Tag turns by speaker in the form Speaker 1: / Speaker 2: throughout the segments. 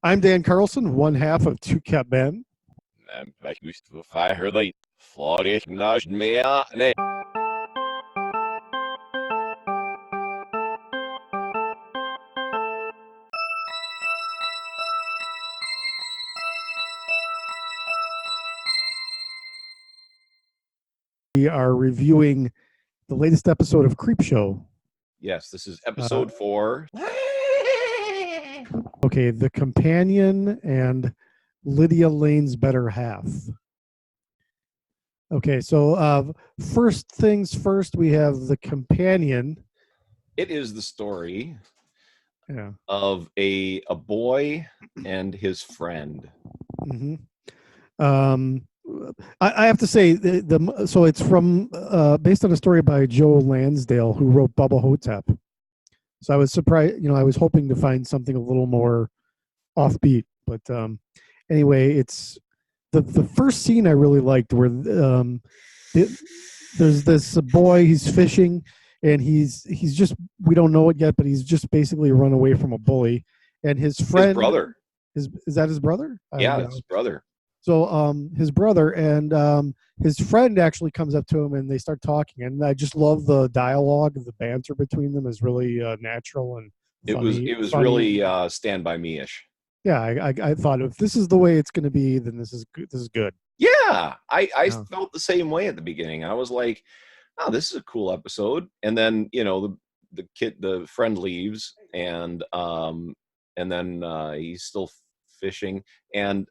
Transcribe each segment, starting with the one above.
Speaker 1: I'm Dan Carlson, one half of Two Cat Ben.
Speaker 2: Jag visste vad fan jag hörde dig. Fladigt med. Nej.
Speaker 1: We are reviewing the latest episode of CREEPSHOW.
Speaker 2: Yes, this is episode 4.
Speaker 1: Okay, The Companion and Lydia Lane's Better Half. Okay, so first things first, we have The Companion.
Speaker 2: It is the story
Speaker 1: Yeah.
Speaker 2: of a boy and his friend.
Speaker 1: Mm-hmm. I have to say so it's from based on a story by Joe Lansdale, who wrote Bubba Hotep. So I was surprised, I was hoping to find something a little more offbeat, but anyway, it's the first scene I really liked where there's this boy, he's fishing, and he's just, we don't know it yet, but he's just basically run away from a bully, and his friend,
Speaker 2: his brother,
Speaker 1: is that his brother?
Speaker 2: Yeah, it's his brother.
Speaker 1: So his brother and his friend actually comes up to him and they start talking, and I just love the dialogue. The banter between them is really natural and funny.
Speaker 2: It was really Stand By Me-ish.
Speaker 1: Yeah, I thought if this is the way it's going to be, then this is good.
Speaker 2: Yeah, I felt the same way at the beginning. I was like, oh, this is a cool episode. And then, the friend leaves, and then he's still fishing, and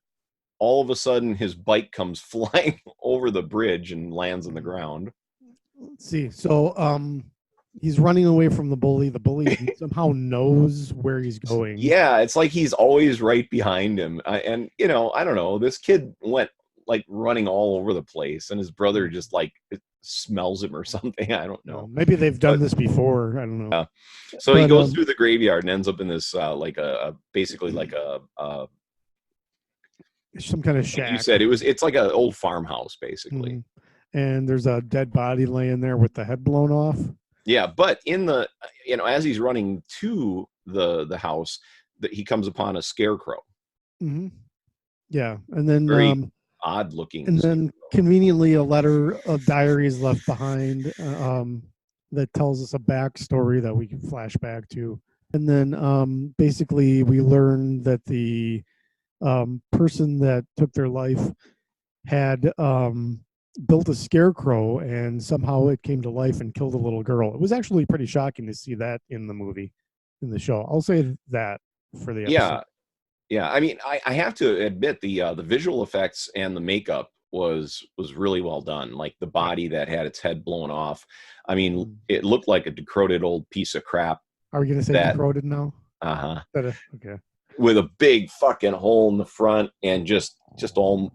Speaker 2: all of a sudden his bike comes flying over the bridge and lands on the ground.
Speaker 1: Let's see. So he's running away from the bully. The bully somehow knows where he's going.
Speaker 2: Yeah, it's like he's always right behind him. And I don't know, this kid went like running all over the place, and his brother just like smells him or something. I don't know.
Speaker 1: Maybe they've done this before. I don't know.
Speaker 2: So he goes through the graveyard and ends up in this basically
Speaker 1: some kind of shack.
Speaker 2: You said it's like an old farmhouse basically.
Speaker 1: Mm-hmm. And there's a dead body laying there with the head blown off.
Speaker 2: Yeah, but in the as he's running to the house, that he comes upon a scarecrow.
Speaker 1: Mm-hmm. Yeah, and then
Speaker 2: very odd looking.
Speaker 1: And then conveniently, a letter of diary is left behind that tells us a backstory that we can flash back to. And then basically, we learn that the person that took their life had built a scarecrow, and somehow it came to life and killed a little girl. It was actually pretty shocking to see that in the show. I'll say that for the episode.
Speaker 2: Yeah. I mean, I have to admit the visual effects and the makeup was really well done. Like the body that had its head blown off. I mean, it looked like a decrepit old piece of crap.
Speaker 1: Are we going to say decrepit now?
Speaker 2: Uh-huh.
Speaker 1: Okay.
Speaker 2: With a big fucking hole in the front and just all,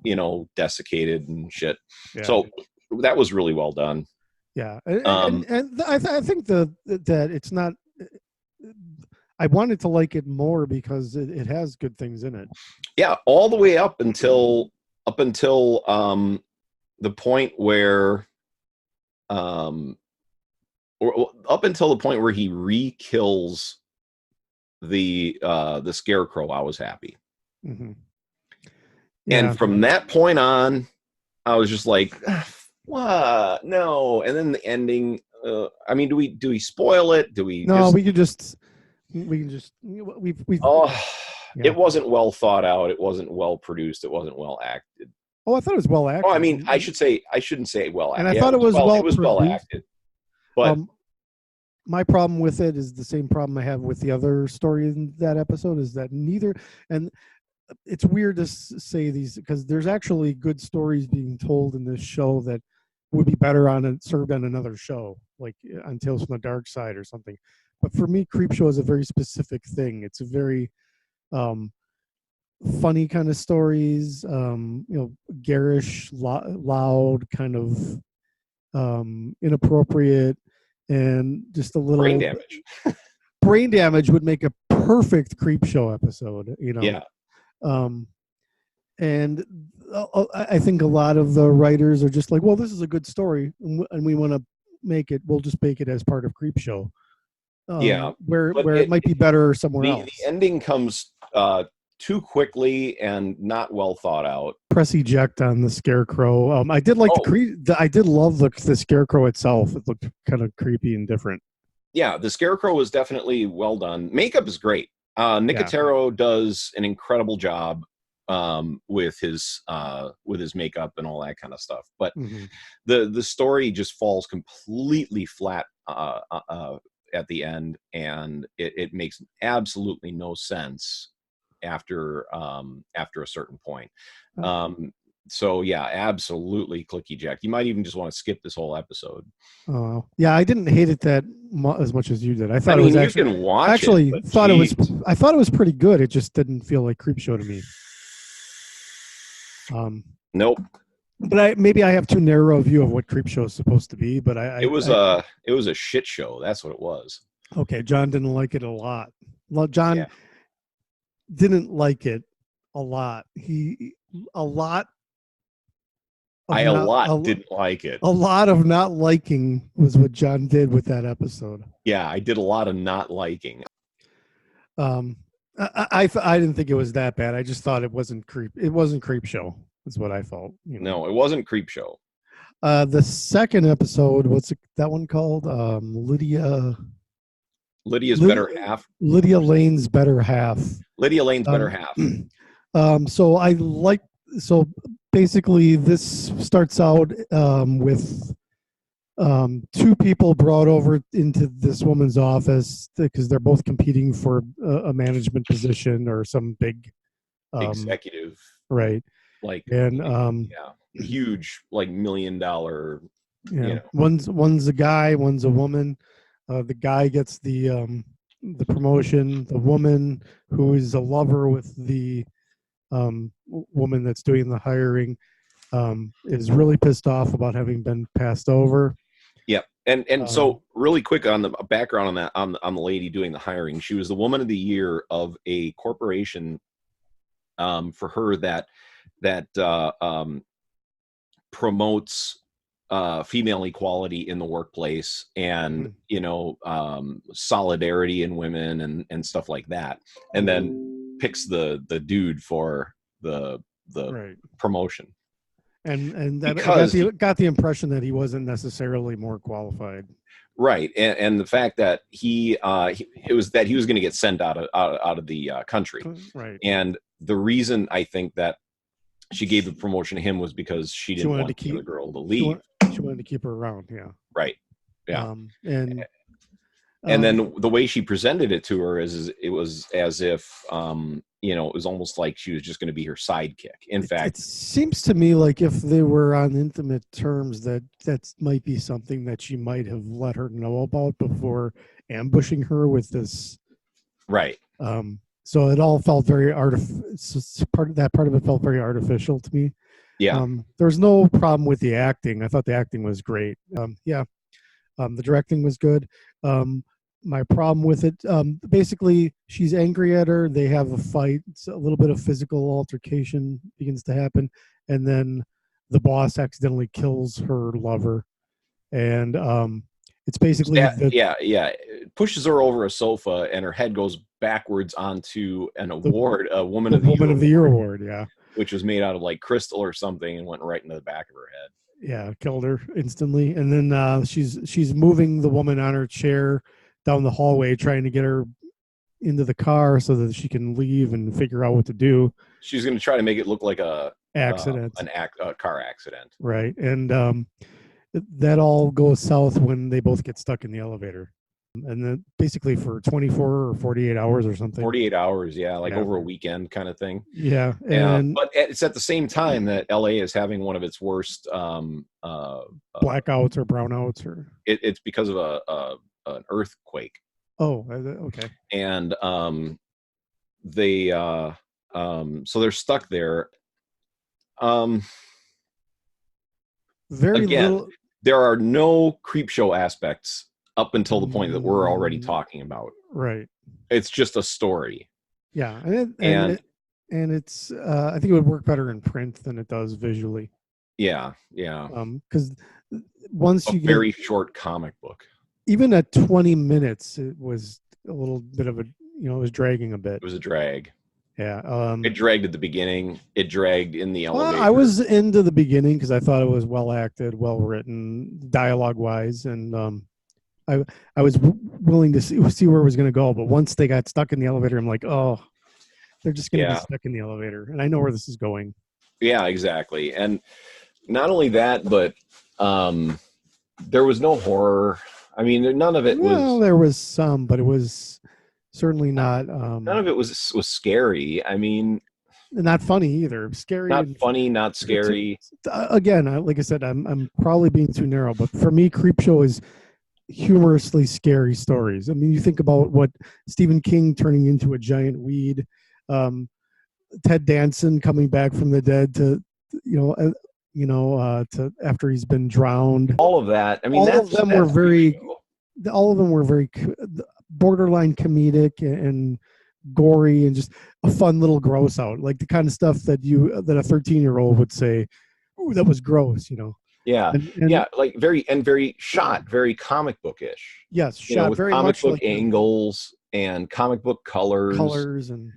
Speaker 2: desiccated and shit. Yeah. So that was really well done.
Speaker 1: Yeah. And I think that it's not, I wanted to like it more because it has good things in it.
Speaker 2: Yeah. All the way up until the point where, or up until the point where he re-kills the scarecrow, I was happy.
Speaker 1: Mm-hmm.
Speaker 2: Yeah. And from that point on, I was just like, what? No. And then the ending. I mean, do we spoil it? Do we?
Speaker 1: No, we can just. We've.
Speaker 2: Oh, yeah. It wasn't well thought out. It wasn't well produced. It wasn't well acted.
Speaker 1: Oh, I thought it was well acted.
Speaker 2: Oh, I mean, I shouldn't say well acted.
Speaker 1: And I thought it was
Speaker 2: well acted. But
Speaker 1: my problem with it is the same problem I have with the other story in that episode, is that neither, and it's weird to say these because there's actually good stories being told in this show that would be better served on another show, like on Tales from the Dark Side or something. But for me, CREEPSHOW is a very specific thing. It's a very funny kind of stories, garish, loud, kind of inappropriate, and just a little
Speaker 2: brain damage.
Speaker 1: Brain damage would make a perfect CREEPSHOW episode,
Speaker 2: Yeah.
Speaker 1: And I think a lot of the writers are just like, well, this is a good story, and we want to make it. We'll just make it as part of CREEPSHOW.
Speaker 2: Yeah,
Speaker 1: where it might be better somewhere else.
Speaker 2: The ending comes too quickly and not well thought out.
Speaker 1: Press eject on the scarecrow. I did like I did love the scarecrow itself. It looked kind of creepy and different.
Speaker 2: Yeah, the scarecrow was definitely well done. Makeup is great. Nicotero does an incredible job with his makeup and all that kind of stuff. But the story just falls completely flat at the end, and it makes absolutely no sense after a certain point. So yeah, absolutely click eject. You might even just want to skip this whole episode.
Speaker 1: Oh yeah, I didn't hate it that as much as you did. I thought it was actually.
Speaker 2: You can watch
Speaker 1: actually,
Speaker 2: it,
Speaker 1: thought geez. I thought it was pretty good. It just didn't feel like Creepshow to me.
Speaker 2: Nope.
Speaker 1: But maybe I have too narrow a view of what Creepshow is supposed to be. But it was
Speaker 2: a shit show. That's what it was.
Speaker 1: Okay, John didn't like it a lot. Well, John didn't like it a lot. Didn't
Speaker 2: like it.
Speaker 1: A lot of not liking was what John did with that episode.
Speaker 2: Yeah, I did a lot of not liking.
Speaker 1: I didn't think it was that bad. I just thought it wasn't Creepshow. Is what I felt.
Speaker 2: No, it wasn't Creepshow.
Speaker 1: The second episode, what's that one called?
Speaker 2: Lydia's better half.
Speaker 1: Lydia Lane's better half.
Speaker 2: Lydia Lane's better half.
Speaker 1: So basically this starts out with two people brought over into this woman's office because they're both competing for a management position or some big
Speaker 2: executive,
Speaker 1: right?
Speaker 2: Like,
Speaker 1: and
Speaker 2: huge, like $1 million.
Speaker 1: One's a guy, one's a woman. The guy gets the promotion. The woman, who is a lover with the woman that's doing the hiring, is really pissed off about having been passed over.
Speaker 2: Yeah, and so really quick on the background on that, on the lady doing the hiring, she was the woman of the year of a corporation for her that promotes female equality in the workplace and solidarity in women and stuff like that, and then picks the dude for the promotion.
Speaker 1: And that got the impression that he wasn't necessarily more qualified.
Speaker 2: Right, and the fact that he was going to get sent out of the country.
Speaker 1: Right.
Speaker 2: And the reason I think that she gave the promotion to him was because she didn't want the other girl to leave.
Speaker 1: She wanted to keep her around. Yeah.
Speaker 2: Right. Yeah.
Speaker 1: And
Speaker 2: then the way she presented it to her is it was as if it was almost like she was just going to be her sidekick. In fact,
Speaker 1: it seems to me like if they were on intimate terms, that might be something that she might have let her know about before ambushing her with this.
Speaker 2: Right.
Speaker 1: So it all felt very part of it felt very artificial to me.
Speaker 2: Yeah.
Speaker 1: There's no problem with the acting. I thought the acting was great. The directing was good. My problem with it, basically, she's angry at her. They have a fight. It's a little bit of physical altercation begins to happen, and then the boss accidentally kills her lover, and it's basically
Speaker 2: it pushes her over a sofa, and her head goes backwards onto an award, a Woman of the
Speaker 1: Year award, yeah,
Speaker 2: which was made out of like crystal or something, and went right into the back of her head.
Speaker 1: Yeah, killed her instantly, and then she's moving the woman on her chair down the hallway, trying to get her into the car so that she can leave and figure out what to do.
Speaker 2: She's going to try to make it look like a
Speaker 1: accident,
Speaker 2: a car accident,
Speaker 1: right? And that all goes south when they both get stuck in the elevator, and then basically for 24 or 48 hours or something.
Speaker 2: 48 hours, yeah, over a weekend kind of thing.
Speaker 1: Yeah,
Speaker 2: but it's at the same time that LA is having one of its worst blackouts
Speaker 1: or brownouts, or
Speaker 2: it's because of an earthquake.
Speaker 1: Oh, okay.
Speaker 2: And they so they're stuck there. There are no Creepshow aspects up until the point that we're already talking about.
Speaker 1: Right.
Speaker 2: It's just a story.
Speaker 1: Yeah, and it's I think it would work better in print than it does visually.
Speaker 2: Yeah.
Speaker 1: Because once you get
Speaker 2: very short comic book,
Speaker 1: even at 20 minutes, it was a little bit of it was dragging a bit.
Speaker 2: It was a drag.
Speaker 1: Yeah.
Speaker 2: It dragged at the beginning. It dragged in the elevator.
Speaker 1: I was into the beginning because I thought it was well acted, well written, dialogue wise, and I was willing to see where it was going to go. But once they got stuck in the elevator, I'm like, oh, they're just going to be stuck in the elevator, and I know where this is going.
Speaker 2: Yeah, exactly. And not only that, but there was no horror. I mean, none of it was.
Speaker 1: Well, there was some, but it was certainly not.
Speaker 2: None of it was scary. I mean,
Speaker 1: not funny either. Scary.
Speaker 2: Not funny, not scary.
Speaker 1: Again, like I said, I'm probably being too narrow, but for me, Creepshow is humorously scary stories. I mean, you think about what Stephen King turning into a giant weed, Ted Danson coming back from the dead to, to after he's been drowned.
Speaker 2: All of that. I mean,
Speaker 1: all of them were very borderline comedic and gory and just a fun little gross out, like the kind of stuff that a 13-year-old would say, "Ooh, that was gross,"
Speaker 2: Yeah, and like very shot, very comic bookish.
Speaker 1: Yes, shot
Speaker 2: with
Speaker 1: very
Speaker 2: comic
Speaker 1: much
Speaker 2: book
Speaker 1: like
Speaker 2: angles and comic book colors
Speaker 1: and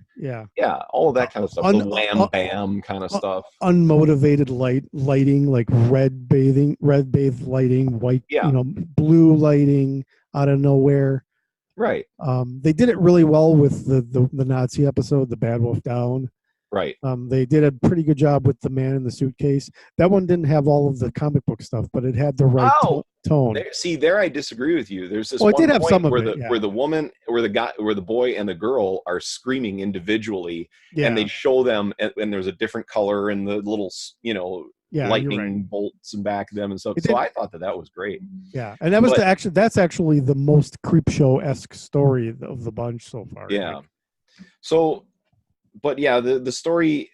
Speaker 2: all of that kind of stuff. The wham bam kind of stuff.
Speaker 1: Unmotivated lighting, like red bathed lighting, white, blue lighting out of nowhere.
Speaker 2: Right.
Speaker 1: They did it really well with the Nazi episode, The Bad Wolf Down.
Speaker 2: Right.
Speaker 1: They did a pretty good job with The Man in the Suitcase. That one didn't have all of the comic book stuff, but it had the right tone.
Speaker 2: There I disagree with you. There's this
Speaker 1: it did have some of
Speaker 2: where
Speaker 1: it,
Speaker 2: where the woman, where the guy, where the boy and the girl are screaming individually, and they show them, and there's a different color and the little, lightning bolts in back of them and stuff. So I thought that was great.
Speaker 1: Yeah, and that was that's actually the most Creepshow-esque story of the bunch so far.
Speaker 2: Yeah. So, but yeah, the story.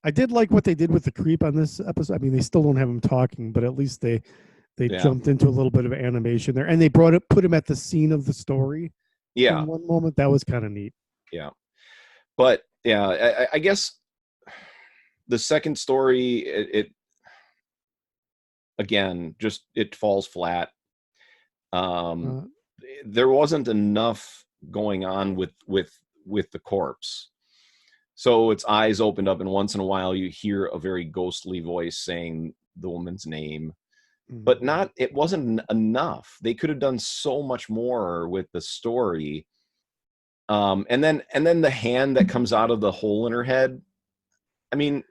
Speaker 1: I did like what they did with the creep on this episode. I mean, they still don't have him talking, but at least they jumped into a little bit of animation there, and they put him at the scene of the story.
Speaker 2: Yeah.
Speaker 1: In one moment, that was kind of neat.
Speaker 2: Yeah, but yeah, I guess the second story, it again, just it falls flat. There wasn't enough going on with the corpse. So its eyes opened up, and once in a while you hear a very ghostly voice saying the woman's name, but it wasn't enough. They could have done so much more with the story. And then the hand that comes out of the hole in her head. I mean,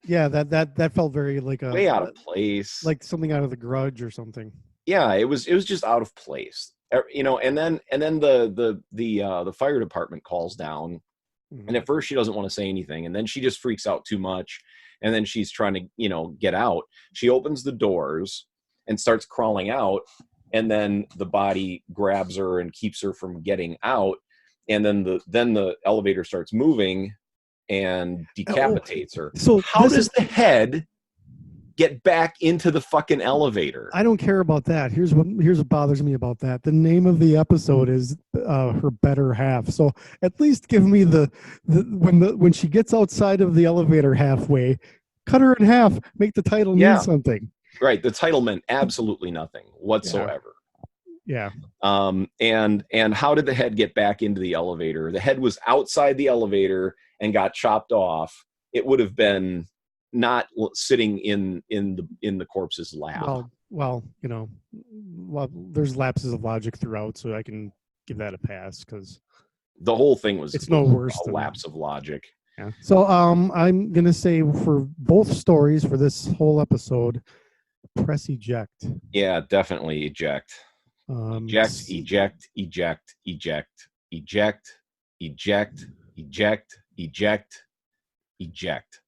Speaker 1: yeah, that felt very like
Speaker 2: way out of place,
Speaker 1: like something out of The Grudge or something.
Speaker 2: Yeah, it was just out of place, and then the fire department calls down, and at first she doesn't want to say anything, and then she just freaks out too much, and then she's trying to get out. She opens the doors and starts crawling out, and then the body grabs her and keeps her from getting out, and then the elevator starts moving and decapitates her. So how does the head get back into the fucking elevator?
Speaker 1: I don't care about that. Here's what bothers me about that. The name of the episode is Her Better Half. So at least give me when she gets outside of the elevator halfway, cut her in half, make the title mean something.
Speaker 2: Right. The title meant absolutely nothing whatsoever.
Speaker 1: Yeah.
Speaker 2: And how did the head get back into the elevator? The head was outside the elevator and got chopped off. It would have been not sitting in the corpse's lap.
Speaker 1: Well, there's lapses of logic throughout, so I can give that a pass because
Speaker 2: the whole thing was
Speaker 1: no worse
Speaker 2: a lapse of logic.
Speaker 1: Yeah. So I'm gonna say for both stories for this whole episode, press eject.
Speaker 2: Yeah, definitely eject. Eject, eject, eject, eject, eject, eject, eject, eject, eject.